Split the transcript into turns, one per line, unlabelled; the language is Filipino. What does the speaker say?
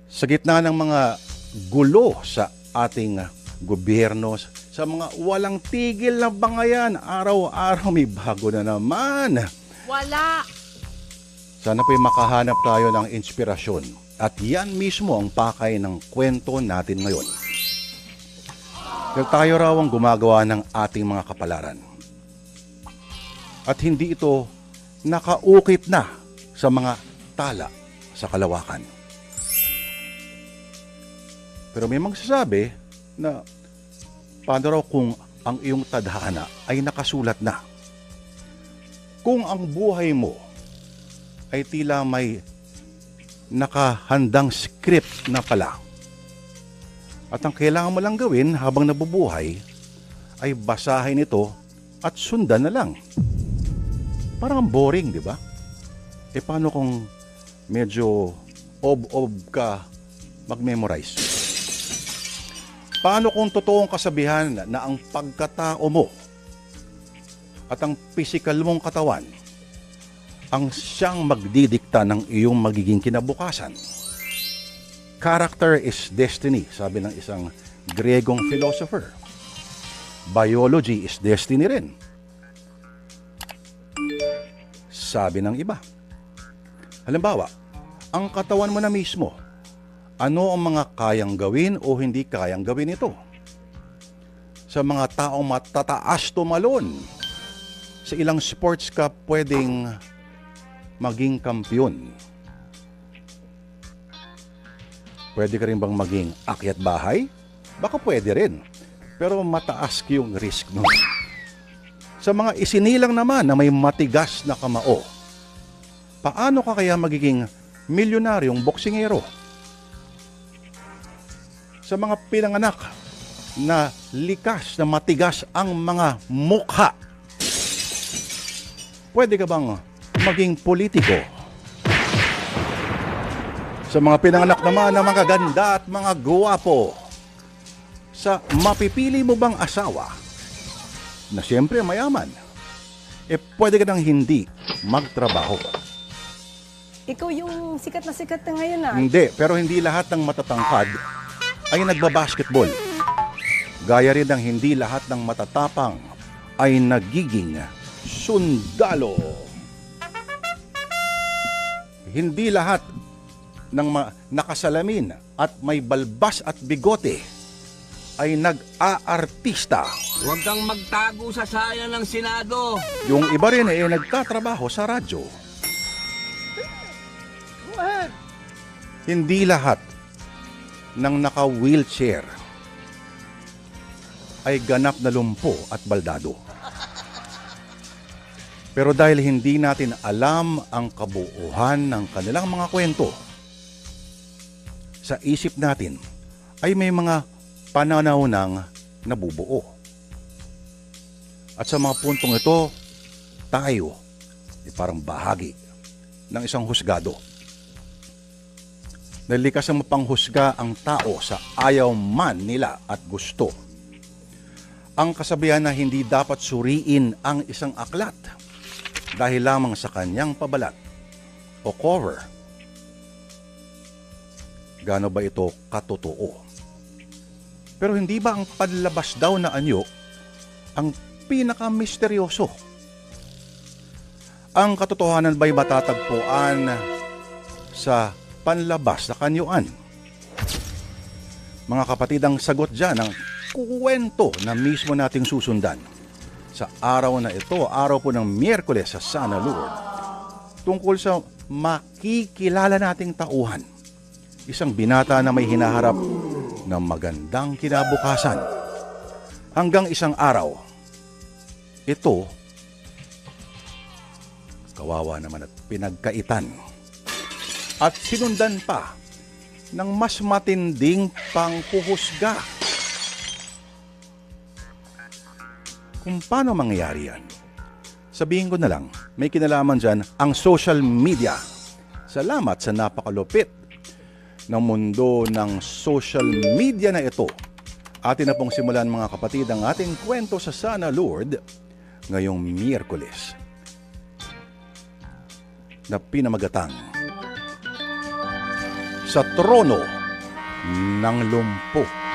Sa gitna ng mga gulo sa ating gobyerno, sa mga walang tigil na bangayan, araw-araw may bago na naman.
Wala.
Sana po'y makahanap tayo ng inspirasyon. At yan mismo ang pakay ng kwento natin ngayon. Dahil tayo raw ang gumagawa ng ating mga kapalaran. At hindi ito nakaukit na sa mga tala sa kalawakan. Pero may magsasabi na paano raw kung ang iyong tadhana ay nakasulat na? Kung ang buhay mo ay tila may nakahandang script na pala. At ang kailangan mo lang gawin habang nabubuhay ay basahin ito at sundan na lang. Parang boring, di ba? E paano kung medyo ob-ob ka mag-memorize? Paano kung totoong kasabihan na ang pagkatao mo at ang physical mong katawan ang siyang magdidikta ng iyong magiging kinabukasan? Character is destiny, sabi ng isang Gregong philosopher. Biology is destiny rin, sabi ng iba. Halimbawa, ang katawan mo na mismo, ano ang mga kayang gawin o hindi kayang gawin ito? Sa mga taong matataas tumalon, sa ilang sports ka pwedeng maging kampiyon. Pwede ka rin bang maging akyat bahay? Baka pwede rin. Pero mataas yung risk mo. Sa mga isinilang naman na may matigas na kamao, paano ka kaya magiging milyonaryong boksingero? Sa mga pinanganak na likas na matigas ang mga mukha, pwede ka bang maging politiko? Sa mga pinanganak naman na mga ganda at mga guwapo, sa mapipili mo bang asawa na siyempre mayaman, pwede ka nang hindi magtrabaho.
Ikaw yung sikat na ngayon
Hindi, pero hindi lahat ng matatangkad ay nagbabasketball. Gaya rin ng hindi lahat ng matatapang ay nagiging sundalo. Hindi lahat ng nakasalamin at may balbas at bigote ay nag-aartista.
Huwag kang magtago sa saya ng Senado.
Yung iba rin ay nagtatrabaho sa radyo. Hindi lahat ng naka-wheelchair ay ganap na lumpo at baldado. Pero dahil hindi natin alam ang kabuuhan ng kanilang mga kwento, sa isip natin ay may mga pananaw ng nabubuo. At sa mga puntong ito, tayo ay parang bahagi ng isang husgado. Nalikas ang mapanghusga ang tao sa ayaw man nila at gusto. Ang kasabihan na hindi dapat suriin ang isang aklat dahil lamang sa kanyang pabalat o cover. Gaano ba ito katotoo? Pero hindi ba ang panlabas daw na anyo ang pinaka-misteryoso? Ang katotohanan ba'y matatagpuan sa panlabas na kanyuan? Mga kapatid, ang sagot dyan ang kwento na mismo nating susundan sa araw na ito, araw po ng Miyerkules sa Sana Lourdes, tungkol sa makikilala nating tauhan. Isang binata na may hinaharap ng magandang kinabukasan. Hanggang isang araw, ito, kawawa naman at pinagkaitan. At sinundan pa ng mas matinding panghuhusga. Kung paano mangyayari yan? Sabihin ko na lang, may kinalaman dyan ang social media. Salamat sa napakalupit ng mundo ng social media na ito. Atin na pong simulan mga kapatid ang ating kwento sa Sana Lourdes ngayong Miyerkules na pinamagatang sa trono ng lumpo